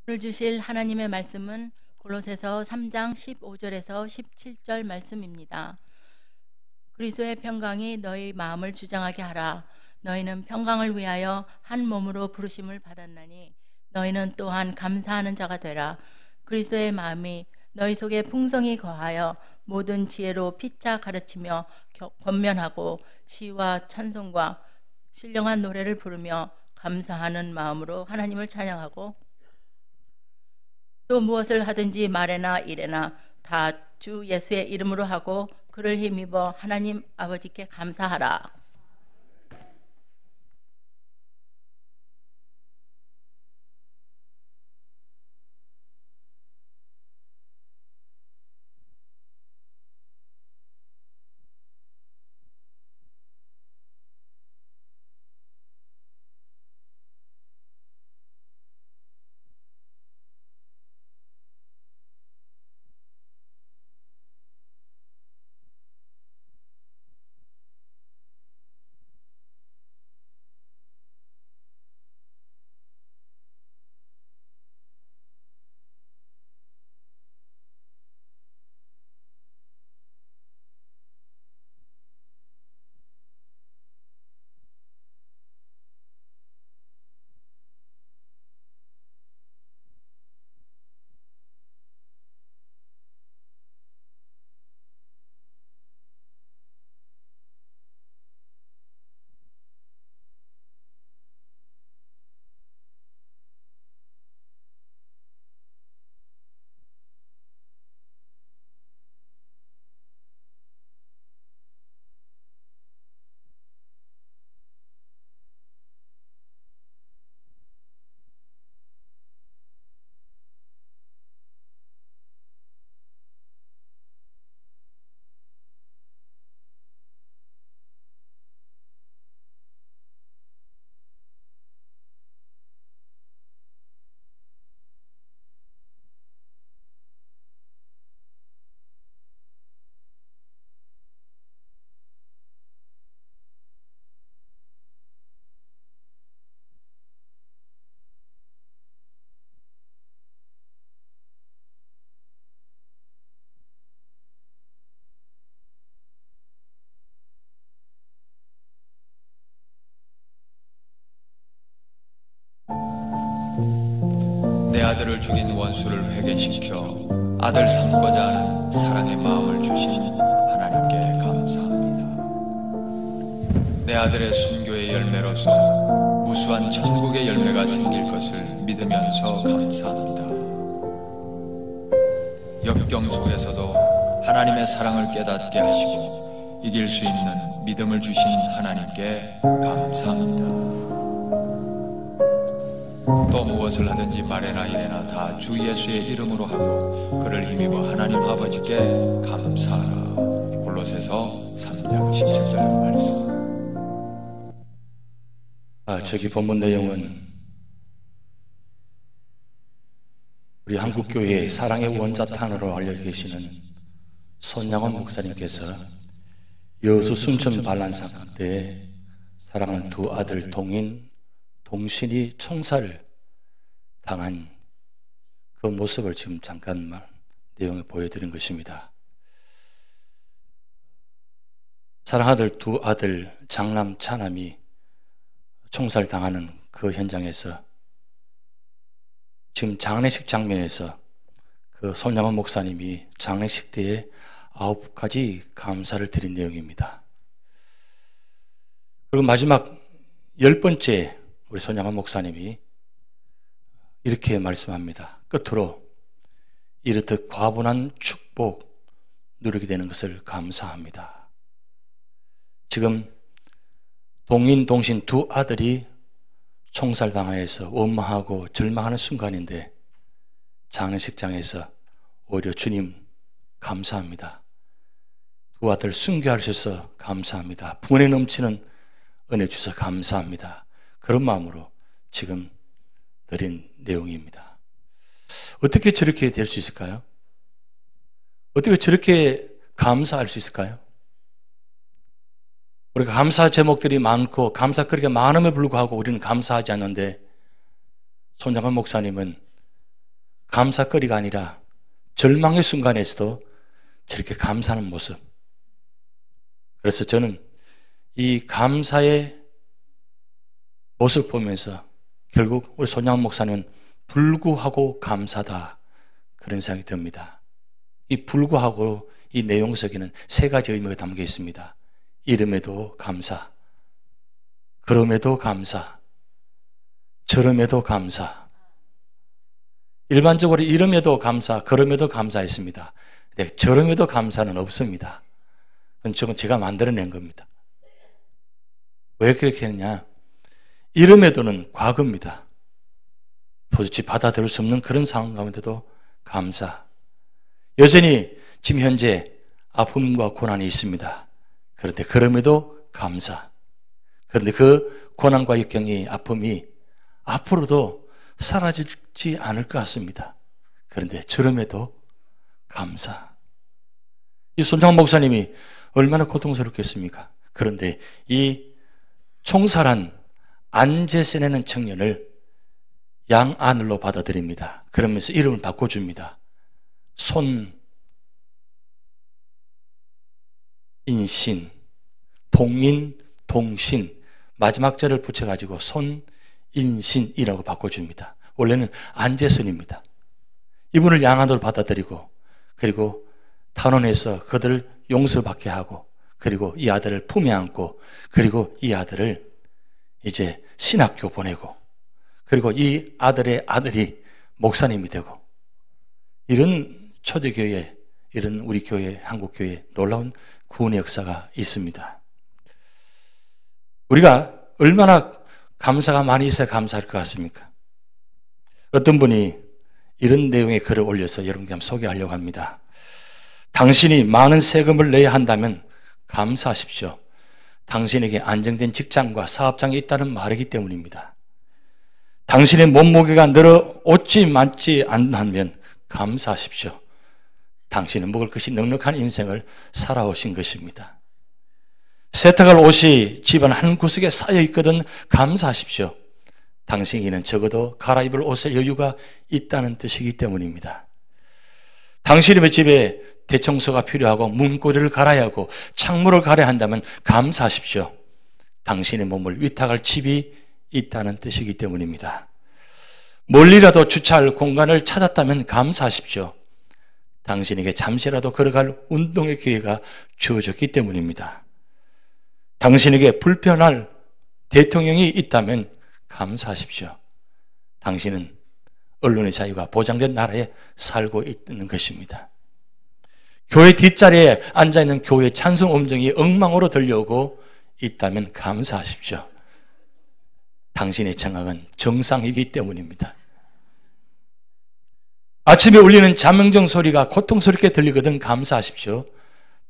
오늘 주실 하나님의 말씀은 골로새서 3장 15절에서 17절 말씀입니다. 그리스도의 평강이 너희 마음을 주장하게 하라. 너희는 평강을 위하여 한 몸으로 부르심을 받았나니 너희는 또한 감사하는 자가 되라. 그리스도의 마음이 너희 속에 풍성히 거하여 모든 지혜로 피차 가르치며 권면하고 시와 찬송과 신령한 노래를 부르며 감사하는 마음으로 하나님을 찬양하고 또 무엇을 하든지 말에나 이래나 다 주 예수의 이름으로 하고 그를 힘입어 하나님 아버지께 감사하라. 내 아들을 죽인 원수를 회개시켜 아들 삼고자 하는 사랑의 마음을 주신 하나님께 감사합니다. 내 아들의 순교의 열매로서 무수한 천국의 열매가 생길 것을 믿으면서 감사합니다. 역경 속에서도 하나님의 사랑을 깨닫게 하시고 이길 수 있는 믿음을 주신 하나님께 감사합니다. 또 무엇을 하든지 말에나 이래나 다 주 예수의 이름으로 하고 그를 힘입어 하나님 아버지께 감사하라. 골로새서 3장 17절 말씀. 저기 본문 내용은 우리 한국교회의 사랑의 원자탄으로 알려 계시는 손양원 목사님께서 여수 순천 반란 사건 때 사랑하는 두 아들 동인, 동신이 총살을 당한 그 모습을 지금 잠깐만 내용을 보여드린 것입니다. 사랑하는 두 아들 장남, 차남이 총살당하는 그 현장에서 지금 장례식 장면에서 그 손양원 목사님이 장례식 때에 9가지 감사를 드린 내용입니다. 그리고 마지막 10번째 우리 손양원 목사님이 이렇게 말씀합니다. 끝으로 이렇듯 과분한 축복 누리게 되는 것을 감사합니다. 지금 동인, 동신 두 아들이 총살당하여서 원망하고 절망하는 순간인데 장례식장에서 오히려 주님 감사합니다. 두 아들 순교하셔서 감사합니다. 분에 넘치는 은혜 주셔서 감사합니다. 그런 마음으로 지금 드린 내용입니다. 어떻게 저렇게 될 수 있을까요? 어떻게 저렇게 감사할 수 있을까요? 우리가 감사 제목들이 많고 감사 그렇게 많음에 불구하고 우리는 감사하지 않는데 손양원 목사님은 감사거리가 아니라 절망의 순간에서도 저렇게 감사하는 모습. 그래서 저는 이 감사의 모습 보면서 결국 우리 손양원 목사님은 불구하고 감사다, 그런 생각이 듭니다. 이 불구하고 이 내용 속에는 세 가지 의미가 담겨 있습니다. 이름에도 감사, 그럼에도 감사, 저럼에도 감사. 일반적으로 이름에도 감사, 그럼에도 감사했습니다. 근데 저럼에도 감사는 없습니다. 그건 제가 만들어낸 겁니다. 왜 그렇게 했느냐? 이름에도는 과거입니다. 도저히 받아들일 수 없는 그런 상황 가운데도 감사. 여전히 지금 현재 아픔과 고난이 있습니다. 그런데 그럼에도 감사. 그런데 그 고난과 역경이, 아픔이 앞으로도 사라지지 않을 것 같습니다. 그런데 저럼에도 감사. 이 손창원 목사님이 얼마나 고통스럽겠습니까? 그런데 이 총살한 안제세네는 청년을 양아들로 받아들입니다. 그러면서 이름을 바꿔줍니다. 손인신, 동인, 동신, 마지막 절을 붙여가지고 손인신이라고 바꿔줍니다. 원래는 안제선입니다. 이분을 양아들로 받아들이고, 그리고 탄원해서 그들을 용서받게 하고, 그리고 이 아들을 품에 안고, 그리고 이 아들을 이제 신학교 보내고, 그리고 이 아들의 아들이 목사님이 되고, 이런 초대교회, 이런 우리 교회, 한국교회 놀라운 구원의 역사가 있습니다. 우리가 얼마나 감사가 많이 있어야 감사할 것 같습니까? 어떤 분이 이런 내용의 글을 올려서 여러분께 한번 소개하려고 합니다. 당신이 많은 세금을 내야 한다면 감사하십시오. 당신에게 안정된 직장과 사업장이 있다는 말이기 때문입니다. 당신의 몸무게가 늘어 옷이 많지 않다면 감사하십시오. 당신은 먹을 것이 넉넉한 인생을 살아오신 것입니다. 세탁할 옷이 집안 한 구석에 쌓여 있거든 감사하십시오. 당신에게는 적어도 갈아입을 옷의 여유가 있다는 뜻이기 때문입니다. 당신의 집에 대청소가 필요하고 문고리를 갈아야 하고 창문을 갈아야 한다면 감사하십시오. 당신의 몸을 위탁할 집이 있다는 뜻이기 때문입니다. 멀리라도 주차할 공간을 찾았다면 감사하십시오. 당신에게 잠시라도 걸어갈 운동의 기회가 주어졌기 때문입니다. 당신에게 불편할 대통령이 있다면 감사하십시오. 당신은 언론의 자유가 보장된 나라에 살고 있는 것입니다. 교회 뒷자리에 앉아있는 교회 찬송 음정이 엉망으로 들려오고 있다면 감사하십시오. 당신의 청각은 정상이기 때문입니다. 아침에 울리는 자명정 소리가 고통스럽게 들리거든 감사하십시오.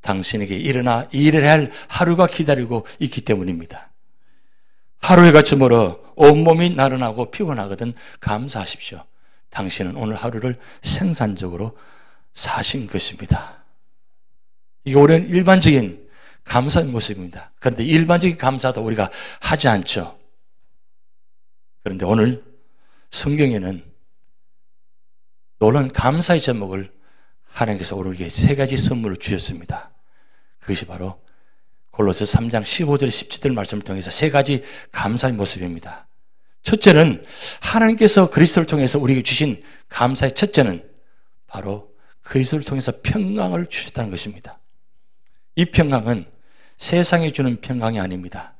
당신에게 일어나 일을 할 하루가 기다리고 있기 때문입니다. 하루해가 저물어 온몸이 나른하고 피곤하거든 감사하십시오. 당신은 오늘 하루를 생산적으로 사신 것입니다. 이게 우리는 일반적인 감사의 모습입니다. 그런데 일반적인 감사도 우리가 하지 않죠. 그런데 오늘 성경에는 놀라운 감사의 제목을 하나님께서 우리에게 세 가지 선물을 주셨습니다. 그것이 바로 골로새 3장 15절 17절 말씀을 통해서 세 가지 감사의 모습입니다. 첫째는 하나님께서 그리스도를 통해서 우리에게 주신 감사의 첫째는 바로 그리스도를 통해서 평강을 주셨다는 것입니다. 이 평강은 세상이 주는 평강이 아닙니다.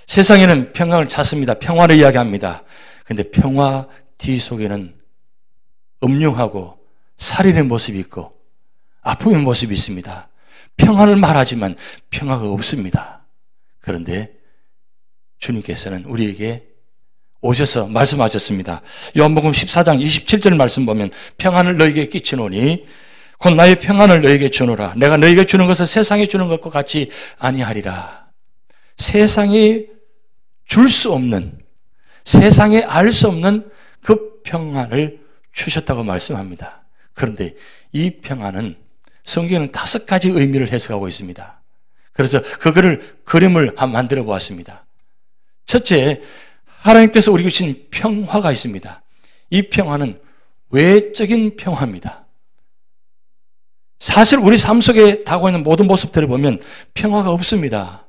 세상에는 평강을 찾습니다. 평화를 이야기합니다. 그런데 평화 뒤 속에는 음흉하고 살인의 모습이 있고 아픔의 모습이 있습니다. 평화를 말하지만 평화가 없습니다. 그런데 주님께서는 우리에게 오셔서 말씀하셨습니다. 요한복음 14장 27절 말씀 보면 평안을 너에게 끼치노니 곧 나의 평안을 너에게 주노라. 내가 너에게 주는 것을 세상에 주는 것과 같이 아니하리라. 세상이 줄 수 없는, 세상에 알 수 없는 그 평안을 주셨다고 말씀합니다. 그런데 이 평안은 성경은 5가지 의미를 해석하고 있습니다. 그래서 그거를 그림을 한번 만들어 보았습니다. 첫째, 하나님께서 우리에게 주신 평화가 있습니다. 이 평화는 외적인 평화입니다. 사실 우리 삶 속에 다가오고 있는 모든 모습들을 보면 평화가 없습니다.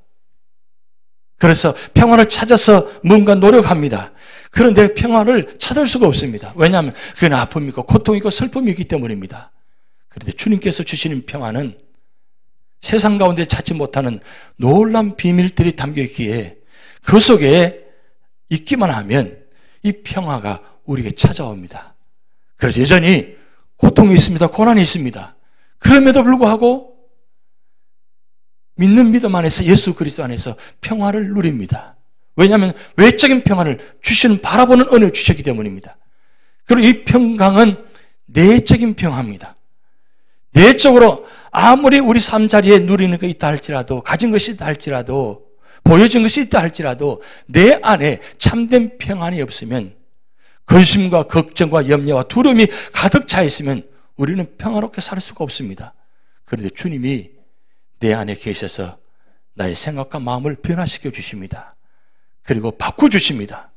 그래서 평화를 찾아서 뭔가 노력합니다. 그런데 평화를 찾을 수가 없습니다. 왜냐하면 그건 아픔이고 고통이고 슬픔이 있기 때문입니다. 그런데 주님께서 주시는 평화는 세상 가운데 찾지 못하는 놀라운 비밀들이 담겨 있기에 그 속에 있기만 하면 이 평화가 우리에게 찾아옵니다. 그래서 여전히 고통이 있습니다. 고난이 있습니다. 그럼에도 불구하고 믿는 믿음 안에서 예수 그리스도 안에서 평화를 누립니다. 왜냐하면 외적인 평화를 주시는 바라보는 은혜를 주셨기 때문입니다. 그리고 이 평강은 내적인 평화입니다. 내적으로 아무리 우리 삶자리에 누리는 게 있다 할지라도, 가진 것이 있다 할지라도, 보여진 것이 있다 할지라도 내 안에 참된 평안이 없으면, 근심과 걱정과 염려와 두려움이 가득 차 있으면 우리는 평화롭게 살 수가 없습니다. 그런데 주님이 내 안에 계셔서 나의 생각과 마음을 변화시켜 주십니다. 그리고 바꿔주십니다.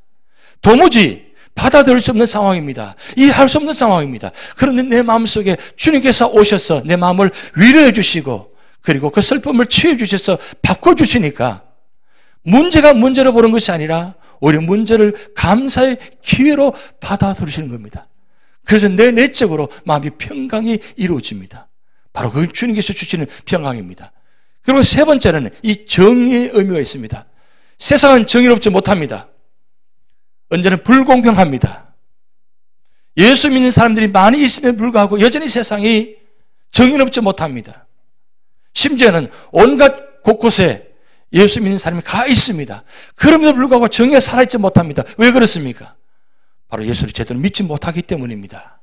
도무지 받아들일 수 없는 상황입니다. 이해할 수 없는 상황입니다. 그런데 내 마음속에 주님께서 오셔서 내 마음을 위로해 주시고 그리고 그 슬픔을 치유해 주셔서 바꿔주시니까 문제가 문제로 보는 것이 아니라 오히려 문제를 감사의 기회로 받아들이시는 겁니다. 그래서 내 내적으로 마음이 평강이 이루어집니다. 바로 그 주님께서 주시는 평강입니다. 그리고 세 번째는 이 정의의 의미가 있습니다. 세상은 정의롭지 못합니다. 언제나 불공평합니다. 예수 믿는 사람들이 많이 있음에도 불구하고 여전히 세상이 정의롭지 못합니다. 심지어는 온갖 곳곳에 예수 믿는 사람이 가 있습니다. 그럼에도 불구하고 정의가 살아있지 못합니다. 왜 그렇습니까? 바로 예수를 제대로 믿지 못하기 때문입니다.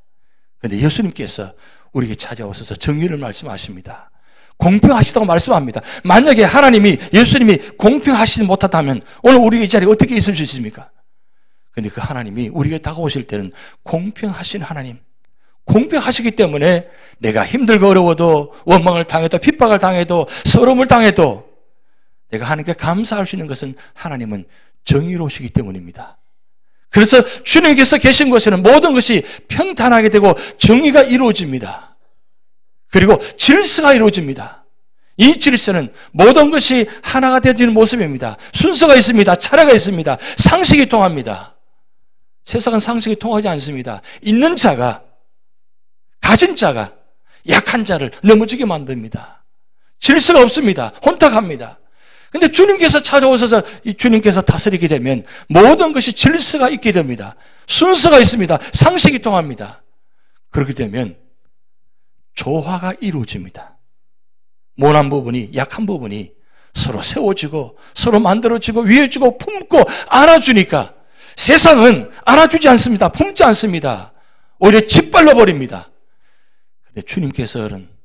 그런데 예수님께서 우리에게 찾아오셔서 정의를 말씀하십니다. 공평하시다고 말씀합니다. 만약에 하나님이, 예수님이 공평하시지 못하다면 오늘 우리 이 자리에 어떻게 있을 수 있습니까? 그런데 그 하나님이 우리에게 다가오실 때는 공평하신 하나님, 공평하시기 때문에 내가 힘들고 어려워도, 원망을 당해도, 핍박을 당해도, 서러움을 당해도 내가 하나님께 감사할 수 있는 것은 하나님은 정의로우시기 때문입니다. 그래서 주님께서 계신 곳에는 모든 것이 평탄하게 되고 정의가 이루어집니다. 그리고 질서가 이루어집니다. 이 질서는 모든 것이 하나가 되어지는 모습입니다. 순서가 있습니다. 차례가 있습니다. 상식이 통합니다. 세상은 상식이 통하지 않습니다. 있는 자가, 가진 자가 약한 자를 넘어지게 만듭니다. 질서가 없습니다. 혼탁합니다. 근데 주님께서 찾아오셔서 이 주님께서 다스리게 되면 모든 것이 질서가 있게 됩니다. 순서가 있습니다. 상식이 통합니다. 그렇게 되면 조화가 이루어집니다. 모난 부분이, 약한 부분이 서로 세워지고 서로 만들어지고 위해주고 품고 안아주니까 세상은 안아주지 않습니다. 품지 않습니다. 오히려 짓밟아 버립니다. 근데 주님께서는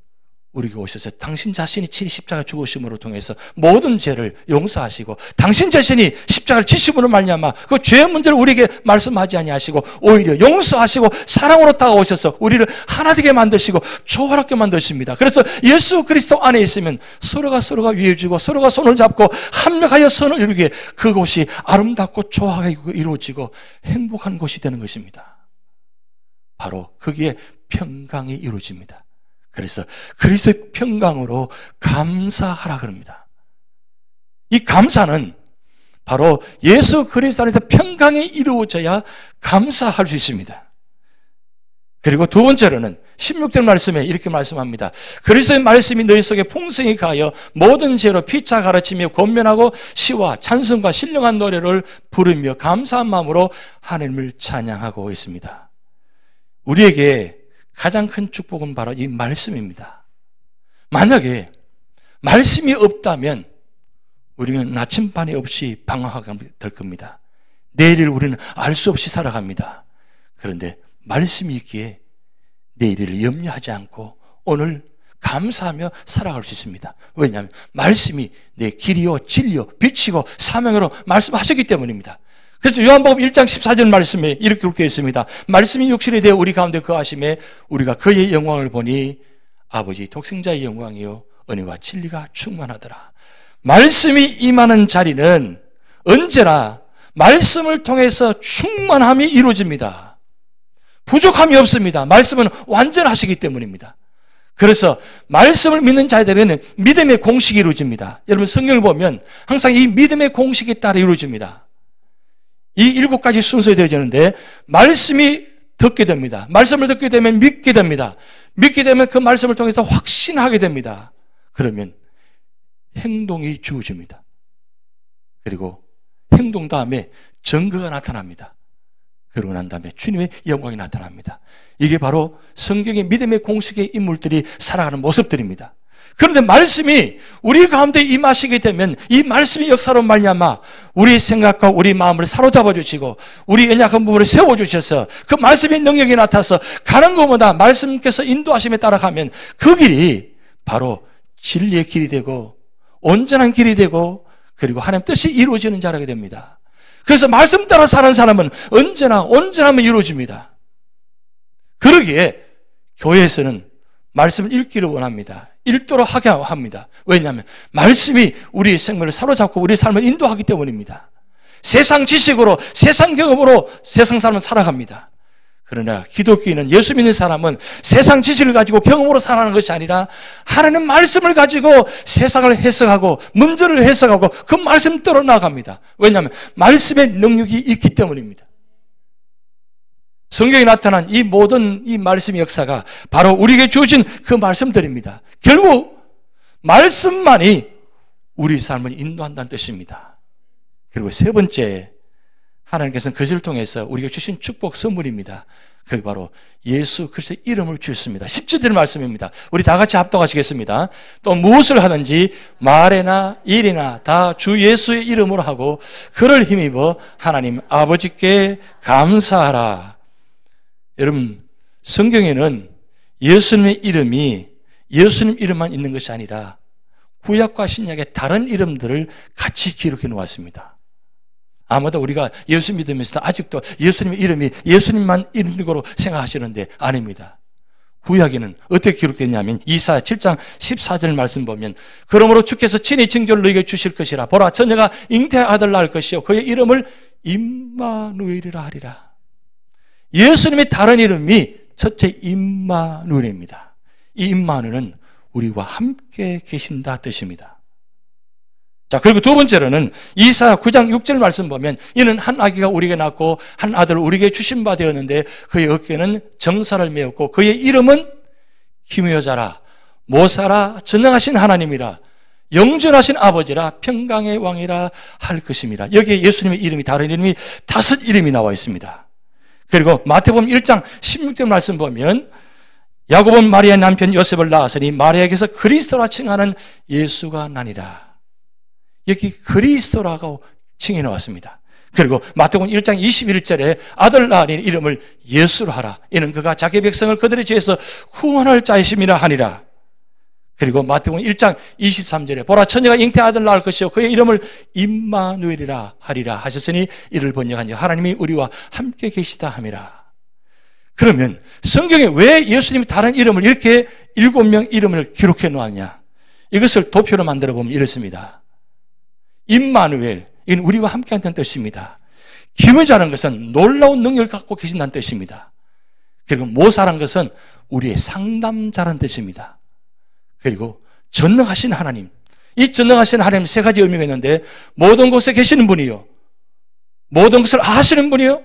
우리가 오셔서 당신 자신이 친히 십자가 죽으심으로 통해서 모든 죄를 용서하시고 당신 자신이 십자가를 지심으로 말미암아 그 죄의 문제를 우리에게 말씀하지 아니하시고 오히려 용서하시고 사랑으로 다가오셔서 우리를 하나 되게 만드시고 조화롭게 만드십니다. 그래서 예수 그리스도 안에 있으면 서로가 위해주고 서로가 손을 잡고 합력하여 선을 이루게 그곳이 아름답고 조화가 이루어지고 행복한 곳이 되는 것입니다. 바로 거기에 평강이 이루어집니다. 그래서 그리스도의 평강으로 감사하라 그럽니다. 이 감사는 바로 예수 그리스도 안에서 평강이 이루어져야 감사할 수 있습니다. 그리고 두 번째로는 16절 말씀에 이렇게 말씀합니다. 그리스도의 말씀이 너희 속에 풍성히 가하여 모든 죄로 피차 가르치며 권면하고 시와 찬송과 신령한 노래를 부르며 감사한 마음으로 하나님을 찬양하고 있습니다. 우리에게 가장 큰 축복은 바로 이 말씀입니다. 만약에 말씀이 없다면 우리는 나침반이 없이 방황하게 될 겁니다. 내일을 우리는 알 수 없이 살아갑니다. 그런데 말씀이 있기에 내일을 염려하지 않고 오늘 감사하며 살아갈 수 있습니다. 왜냐하면 말씀이 내 길이요 진리요 빛이고 사명으로 말씀하셨기 때문입니다. 그래서 요한복음 1장 14절 말씀에 이렇게 기록되어 있습니다. 말씀이 육신이 되어 우리 가운데 거하심에 우리가 그의 영광을 보니 아버지 독생자의 영광이요 은혜와 진리가 충만하더라. 말씀이 임하는 자리는 언제나 말씀을 통해서 충만함이 이루어집니다. 부족함이 없습니다. 말씀은 완전하시기 때문입니다. 그래서 말씀을 믿는 자들에게는 믿음의 공식이 이루어집니다. 여러분 성경을 보면 항상 이 믿음의 공식에 따라 이루어집니다. 이 7가지 순서에 되어지는데 말씀이 듣게 됩니다. 말씀을 듣게 되면 믿게 됩니다. 믿게 되면 그 말씀을 통해서 확신하게 됩니다. 그러면 행동이 주어집니다. 그리고 행동 다음에 증거가 나타납니다. 그러고 난 다음에 주님의 영광이 나타납니다. 이게 바로 성경의 믿음의 공식의 인물들이 살아가는 모습들입니다. 그런데 말씀이 우리 가운데 임하시게 되면 이 말씀의 역사로 말미암아 우리 생각과 우리 마음을 사로잡아 주시고 우리 연약한 부분을 세워주셔서 그 말씀의 능력이 나타나서 가는 것보다 말씀께서 인도하심에 따라가면 그 길이 바로 진리의 길이 되고 온전한 길이 되고 그리고 하나님 뜻이 이루어지는 자라게 됩니다. 그래서 말씀 따라 사는 사람은 언제나 온전하면 이루어집니다. 그러기에 교회에서는 말씀을 읽기를 원합니다. 읽도록 하게 합니다. 왜냐하면 말씀이 우리의 생명을 사로잡고 우리의 삶을 인도하기 때문입니다. 세상 지식으로 세상 경험으로 세상 사람은 살아갑니다. 그러나 기독교인은 예수 믿는 사람은 세상 지식을 가지고 경험으로 살아가는 것이 아니라 하나님 말씀을 가지고 세상을 해석하고 문제를 해석하고 그 말씀대로 나아갑니다. 왜냐하면 말씀의 능력이 있기 때문입니다. 성경에 나타난 이 모든 이 말씀의 역사가 바로 우리에게 주어진 그 말씀들입니다. 결국 말씀만이 우리 삶을 인도한다는 뜻입니다. 그리고 세 번째, 하나님께서는 그것을 통해서 우리가 주신 축복 선물입니다. 그게 바로 예수 그리스도의 이름을 주셨습니다. 10절 말씀입니다. 우리 다 같이 합독하시겠습니다. 또 무엇을 하든지 말이나 일이나 다 주 예수의 이름으로 하고 그를 힘입어 하나님 아버지께 감사하라. 여러분, 성경에는 예수님의 이름이 예수님 이름만 있는 것이 아니라 구약과 신약의 다른 이름들을 같이 기록해 놓았습니다. 아마도 우리가 예수 믿으면서 아직도 예수님의 이름이 예수님만 있는 거로 생각하시는데 아닙니다. 구약에는 어떻게 기록됐냐면 이사야 7장 14절 말씀 보면 그러므로 주께서 친히 징조를 너희에게 주실 것이라 보라 처녀가 잉태의 아들 낳을 것이요 그의 이름을 임마누엘이라 하리라. 예수님의 다른 이름이 첫째 임마누엘입니다. 이 임마누엘은 우리와 함께 계신다 뜻입니다. 자, 그리고 두 번째로는 이사야 9장 6절 말씀 보면 이는 한 아기가 우리에게 낳고 한 아들을 우리에게 주신 바 되었는데 그의 어깨는 정사를 메었고 그의 이름은 힘의 여자라 모사라 전능하신 하나님이라 영존하신 아버지라 평강의 왕이라 할 것입니다. 여기에 예수님의 이름이 다른 이름이 5 이름이 나와 있습니다. 그리고 마태복음 1장 16절 말씀 보면 야곱은 마리아 남편 요셉을 낳았으니 마리아에게서 그리스도라 칭하는 예수가 나니라. 여기 그리스도라고 칭해 놓았습니다. 그리고 마태복음 1장 21절에 아들 낳으니 이름을 예수로 하라. 이는 그가 자기 백성을 그들의 죄에서 구원할 자이심이라 하니라. 그리고 마태복음 1장 23절에 보라 처녀가 잉태의 아들 낳을 것이요 그의 이름을 임마누엘이라 하리라 하셨으니 이를 번역하니 하나님이 우리와 함께 계시다 함이라. 그러면 성경에 왜 예수님이 다른 이름을 이렇게 7명 이름을 기록해 놓았냐? 이것을 도표로 만들어 보면 이렇습니다. 임마누엘, 이건 우리와 함께 한다는 뜻입니다. 기회자라는 것은 놀라운 능력을 갖고 계신다는 뜻입니다. 그리고 모사라는 것은 우리의 상담자라는 뜻입니다. 그리고 전능하신 하나님, 이 전능하신 하나님 3가지 의미가 있는데 모든 곳에 계시는 분이요 모든 것을 아시는 분이요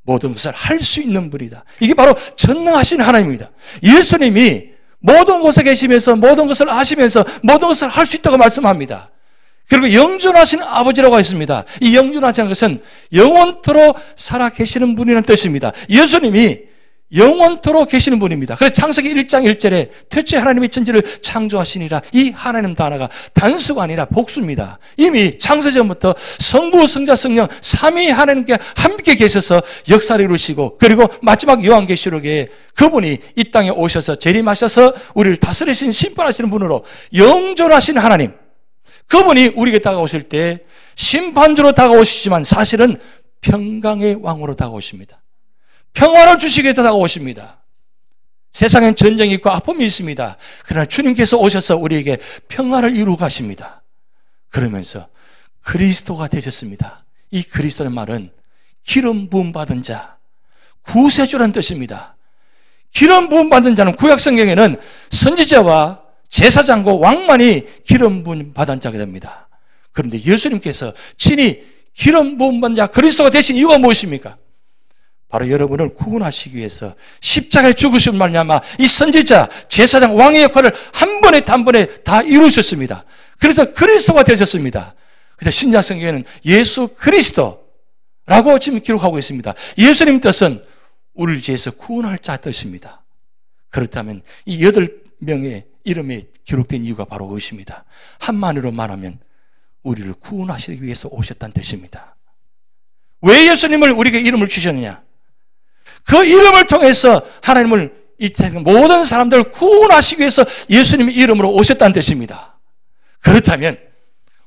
모든 것을 할 수 있는 분이다. 이게 바로 전능하신 하나님입니다. 예수님이 모든 곳에 계시면서 모든 것을 아시면서 모든 것을 할 수 있다고 말씀합니다. 그리고 영존하신 아버지라고 했습니다. 이 영존하시는 것은 영원토록 살아 계시는 분이라는 뜻입니다. 예수님이 영원토록 계시는 분입니다. 그래서 창세기 1장 1절에 태초에 하나님이 천지를 창조하시니라. 이 하나님 단어가 단수가 아니라 복수입니다. 이미 창세전부터 성부, 성자, 성령 삼위 하나님께 함께 계셔서 역사를 이루시고 그리고 마지막 요한계시록에 그분이 이 땅에 오셔서 재림하셔서 우리를 다스리신 심판하시는 분으로 영존하신 하나님, 그분이 우리에게 다가오실 때 심판주로 다가오시지만 사실은 평강의 왕으로 다가오십니다. 평화를 주시기 위해 다가오십니다. 세상엔 전쟁이 있고 아픔이 있습니다. 그러나 주님께서 오셔서 우리에게 평화를 이루고 가십니다. 그러면서 그리스도가 되셨습니다. 이 그리스도의 말은 기름 부음 받은 자, 구세주라는 뜻입니다. 기름 부음 받은 자는 구약 성경에는 선지자와 제사장과 왕만이 기름 부음 받은 자가 됩니다. 그런데 예수님께서 친히 기름 부음 받은 자 그리스도가 되신 이유가 무엇입니까? 바로 여러분을 구원하시기 위해서 십자가에 죽으신 말미암아 이 선지자, 제사장, 왕의 역할을 한 번에 단번에 다 이루셨습니다. 그래서 그리스도가 되셨습니다. 그래서 신약 성경에는 예수 그리스도라고 지금 기록하고 있습니다. 예수님 뜻은 우리를 위해서 구원할 자 뜻입니다. 그렇다면 이 8명의 이름에 기록된 이유가 바로 그것입니다. 한마디로 말하면 우리를 구원하시기 위해서 오셨다는 뜻입니다. 왜 예수님을 우리에게 이름을 주셨느냐? 그 이름을 통해서 하나님을 이 세상 모든 사람들을 구원하시기 위해서 예수님의 이름으로 오셨다는 뜻입니다. 그렇다면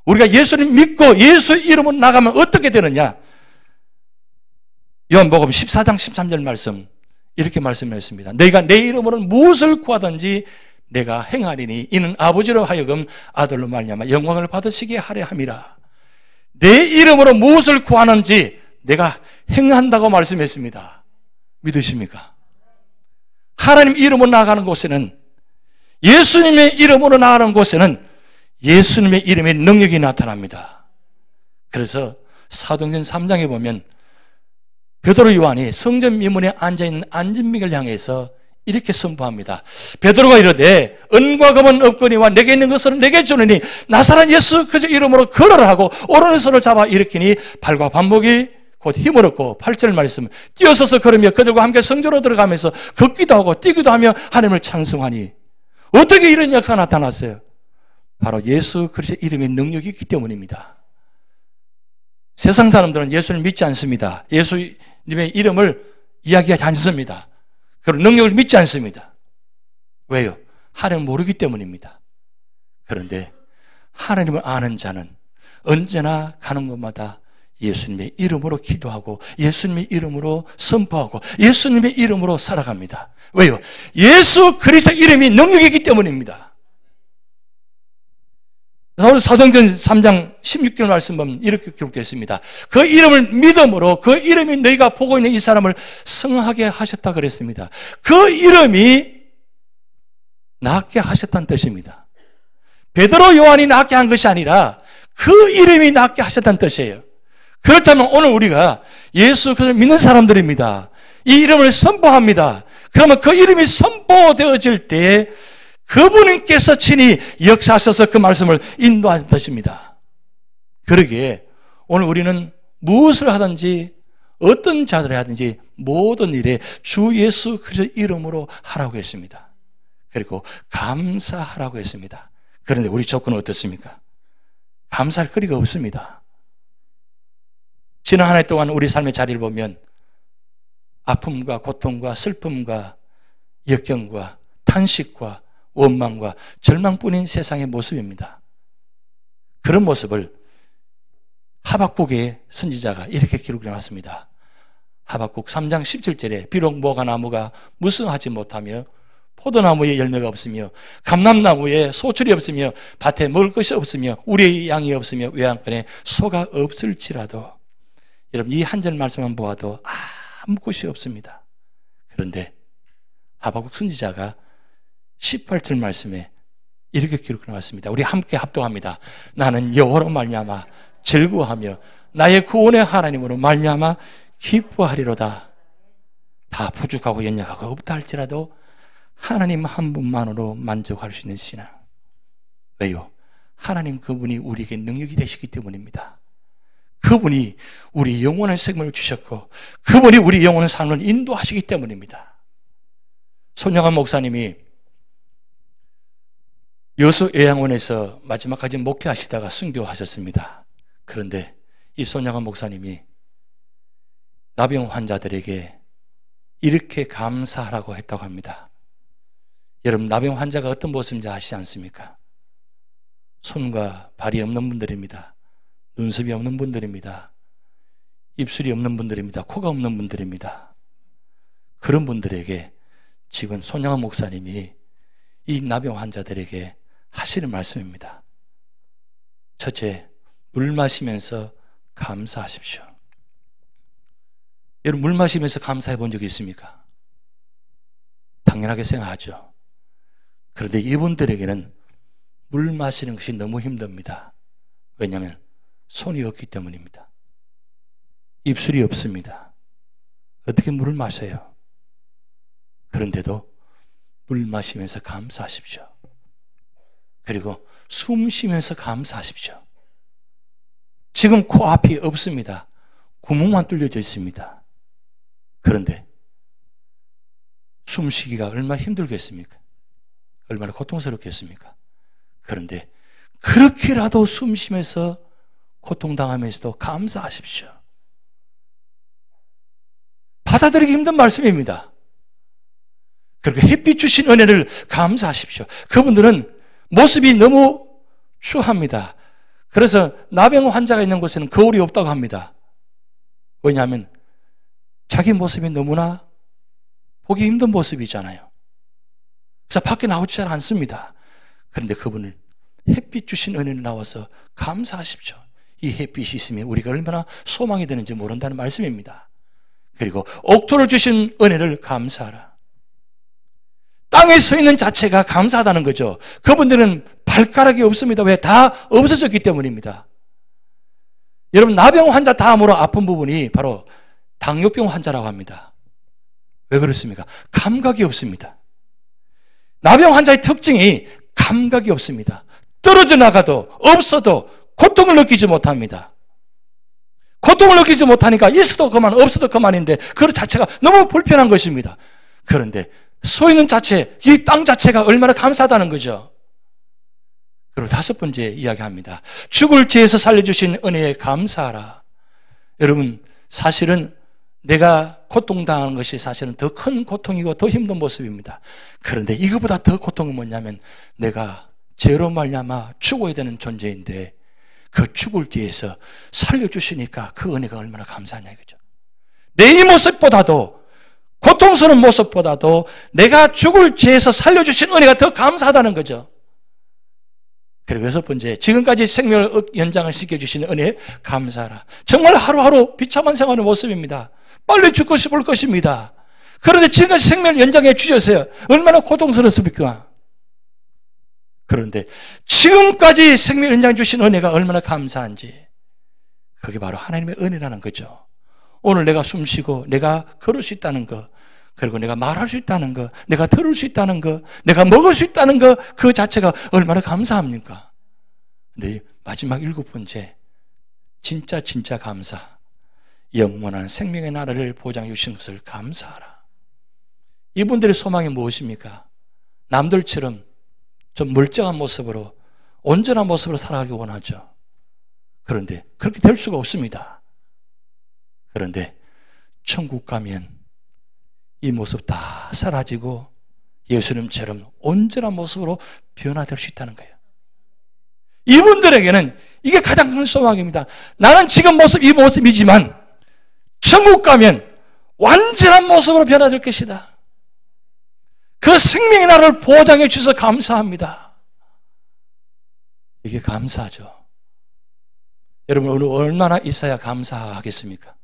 우리가 예수님 믿고 예수의 이름으로 나가면 어떻게 되느냐? 요한복음 14장 13절 말씀 이렇게 말씀했습니다. 너희가 내 이름으로 무엇을 구하든지 내가 행하리니 이는 아버지로 하여금 아들로 말미암아 영광을 받으시게 하려 함이라. 내 이름으로 무엇을 구하는지 내가 행한다고 말씀했습니다. 믿으십니까? 하나님 이름으로 나아가는 곳에는, 예수님의 이름으로 나아가는 곳에는 예수님의 이름의 능력이 나타납니다. 그래서 사도행전 3장에 보면 베드로 요한이 성전 미문에 앉아있는 안진맥을 향해서 이렇게 선포합니다. 베드로가 이르되 은과 금은 없거니와 내게 있는 것을 내게 주느니 나사렛 예수 그의 이름으로 걸어라 하고 오른손을 잡아 일으키니 발과 반목이 곧 힘을 얻고 8절 말씀 뛰어서서 걸으며 그들과 함께 성전으로 들어가면서 걷기도 하고 뛰기도 하며 하나님을 찬송하니. 어떻게 이런 역사가 나타났어요? 바로 예수 그리스도의 이름의 능력이 있기 때문입니다. 세상 사람들은 예수를 믿지 않습니다. 예수님의 이름을 이야기하지 않습니다. 그리고 능력을 믿지 않습니다. 왜요? 하나님을 모르기 때문입니다. 그런데 하나님을 아는 자는 언제나 가는 곳마다 예수님의 이름으로 기도하고 예수님의 이름으로 선포하고 예수님의 이름으로 살아갑니다. 왜요? 예수 그리스도의 이름이 능력이기 때문입니다. 오늘 사도행전 3장 16절 말씀 보면 이렇게 기록되어 있습니다. 그 이름을 믿음으로 그 이름이 너희가 보고 있는 이 사람을 성하게 하셨다 그랬습니다. 그 이름이 낫게 하셨다는 뜻입니다. 베드로 요한이 낫게 한 것이 아니라 그 이름이 낫게 하셨다는 뜻이에요. 그렇다면 오늘 우리가 예수 그리스도를 믿는 사람들입니다. 이 이름을 선포합니다. 그러면 그 이름이 선포되어질 때 그분께서 친히 역사하셔서 그 말씀을 인도하는 것입니다. 그러기에 오늘 우리는 무엇을 하든지 어떤 자들을 하든지 모든 일에 주 예수 그리스도의 이름으로 하라고 했습니다. 그리고 감사하라고 했습니다. 그런데 우리 조건은 어떻습니까? 감사할 거리가 없습니다. 지난 한 해 동안 우리 삶의 자리를 보면 아픔과 고통과 슬픔과 역경과 탄식과 원망과 절망뿐인 세상의 모습입니다. 그런 모습을 하박국의 선지자가 이렇게 기록해 놨습니다. 하박국 3장 17절에 비록 모가나무가 무성하지 못하며 포도나무에 열매가 없으며 감람나무에 소출이 없으며 밭에 먹을 것이 없으며 우리의 양이 없으며 외양간에 소가 없을지라도, 여러분 이 한 절 말씀만 보아도 아무 것이 없습니다. 그런데 하박국 선지자가 18절 말씀에 이렇게 기록해 놨습니다. 우리 함께 합독합니다. 나는 여호와로 말미암아 즐거워하며 나의 구원의 하나님으로 말미암아 기뻐하리로다. 다 부족하고 연약하고 없다 할지라도 하나님 한 분만으로 만족할 수 있는 신앙. 왜요? 하나님 그분이 우리에게 능력이 되시기 때문입니다. 그분이 우리 영원한 생명을 주셨고 그분이 우리 영원한 삶을 인도하시기 때문입니다. 손영환 목사님이 여수 요양원에서 마지막까지 목회하시다가 순교하셨습니다. 그런데 이 손영환 목사님이 나병 환자들에게 이렇게 감사하라고 했다고 합니다. 여러분 나병 환자가 어떤 모습인지 아시지 않습니까? 손과 발이 없는 분들입니다. 눈썹이 없는 분들입니다. 입술이 없는 분들입니다. 코가 없는 분들입니다. 그런 분들에게 지금 손영환 목사님이 이 나병 환자들에게 하시는 말씀입니다. 첫째, 물 마시면서 감사하십시오. 여러분 물 마시면서 감사해 본 적이 있습니까? 당연하게 생각하죠. 그런데 이분들에게는 물 마시는 것이 너무 힘듭니다. 왜냐하면 손이 없기 때문입니다. 입술이 없습니다. 어떻게 물을 마셔요? 그런데도 물 마시면서 감사하십시오. 그리고 숨 쉬면서 감사하십시오. 지금 코앞이 없습니다. 구멍만 뚫려져 있습니다. 그런데 숨쉬기가 얼마나 힘들겠습니까? 얼마나 고통스럽겠습니까? 그런데 그렇게라도 숨쉬면서 고통당하면서도 감사하십시오. 받아들이기 힘든 말씀입니다. 그리고 햇빛 주신 은혜를 감사하십시오. 그분들은 모습이 너무 추합니다. 그래서 나병 환자가 있는 곳에는 거울이 없다고 합니다. 왜냐하면 자기 모습이 너무나 보기 힘든 모습이잖아요. 그래서 밖에 나오지 잘 않습니다. 그런데 그분을 햇빛 주신 은혜를 나와서 감사하십시오. 이 햇빛이 있으면 우리가 얼마나 소망이 되는지 모른다는 말씀입니다. 그리고 옥토를 주신 은혜를 감사하라. 땅에 서 있는 자체가 감사하다는 거죠. 그분들은 발가락이 없습니다. 왜? 다 없어졌기 때문입니다. 여러분, 나병 환자 다음으로 아픈 부분이 바로 당뇨병 환자라고 합니다. 왜 그렇습니까? 감각이 없습니다. 나병 환자의 특징이 감각이 없습니다. 떨어져 나가도 없어도 고통을 느끼지 못합니다. 고통을 느끼지 못하니까 있어도 그만 없어도 그만인데 그 자체가 너무 불편한 것입니다. 그런데 서 있는 자체, 이 땅 자체가 얼마나 감사하다는 거죠. 그리고 다섯 번째 이야기합니다. 죽을 죄에서 살려주신 은혜에 감사하라. 여러분, 사실은 내가 고통당하는 것이 사실은 더 큰 고통이고 더 힘든 모습입니다. 그런데 이거보다 더 고통은 뭐냐면 내가 죄로 말미암아 죽어야 되는 존재인데 그 죽을 뒤에서 살려주시니까 그 은혜가 얼마나 감사하냐 이거죠. 내 이 모습보다도, 고통스러운 모습보다도 내가 죽을 죄에서 살려주신 은혜가 더 감사하다는 거죠. 그리고 여섯 번째, 지금까지 생명을 연장을 시켜주시는 은혜에 감사하라. 정말 하루하루 비참한 생활의 모습입니다. 빨리 죽고 싶을 것입니다. 그런데 지금까지 생명을 연장해 주셨어요. 얼마나 고통스럽습니까? 그런데 지금까지 생명을 연장해 주신 은혜가 얼마나 감사한지, 그게 바로 하나님의 은혜라는 거죠. 오늘 내가 숨쉬고 내가 걸을 수 있다는 것, 그리고 내가 말할 수 있다는 것, 내가 들을 수 있다는 것, 내가 먹을 수 있다는 것, 그 자체가 얼마나 감사합니까? 근데 마지막 일곱 번째, 진짜 감사. 영원한 생명의 나라를 보장해 주신 것을 감사하라. 이분들의 소망이 무엇입니까? 남들처럼 좀 멀쩡한 모습으로, 온전한 모습으로 살아가기 원하죠. 그런데 그렇게 될 수가 없습니다. 그런데 천국 가면 이 모습 다 사라지고 예수님처럼 온전한 모습으로 변화될 수 있다는 거예요. 이분들에게는 이게 가장 큰 소망입니다. 나는 지금 이 모습이지만 천국 가면 완전한 모습으로 변화될 것이다. 그 생명의 나라를 보장해 주셔서 감사합니다. 이게 감사하죠. 여러분, 오늘 얼마나 있어야 감사하겠습니까?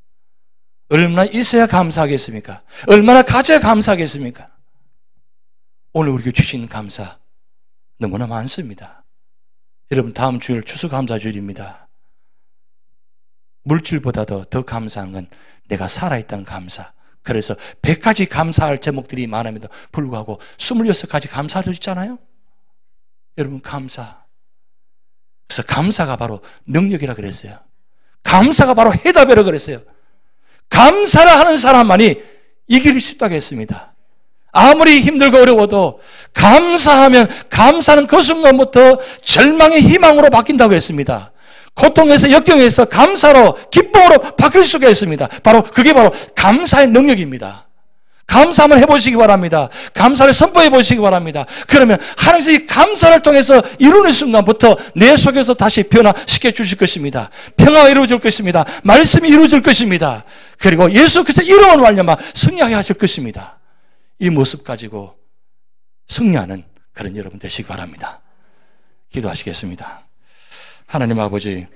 얼마나 있어야 감사하겠습니까? 얼마나 가져야 감사하겠습니까? 오늘 우리에게 주신 감사 너무나 많습니다. 여러분, 다음 주일 추수감사주일입니다. 물질보다도 더 감사한 건 내가 살아있다는 감사. 그래서 100가지 감사할 제목들이 많음에도 불구하고 26가지 감사할 수 있잖아요. 여러분, 감사. 그래서 감사가 바로 능력이라 그랬어요. 감사가 바로 해답이라 그랬어요. 감사를 하는 사람만이 이길 수 있다고 했습니다. 아무리 힘들고 어려워도 감사하면 감사는 그 순간부터 절망의 희망으로 바뀐다고 했습니다. 고통에서 역경에서 감사로, 기쁨으로 바뀔 수가 있습니다. 그게 바로 감사의 능력입니다. 감사 한번 해보시기 바랍니다. 감사를 선포해 보시기 바랍니다. 그러면 하나님께서 이 감사를 통해서 이루는 순간부터 내 속에서 다시 변화시켜 주실 것입니다. 평화가 이루어질 것입니다. 말씀이 이루어질 것입니다. 그리고 예수께서 이름을 말미암아 승리하게 하실 것입니다. 이 모습 가지고 승리하는 그런 여러분 되시기 바랍니다. 기도하시겠습니다. 하나님 아버지,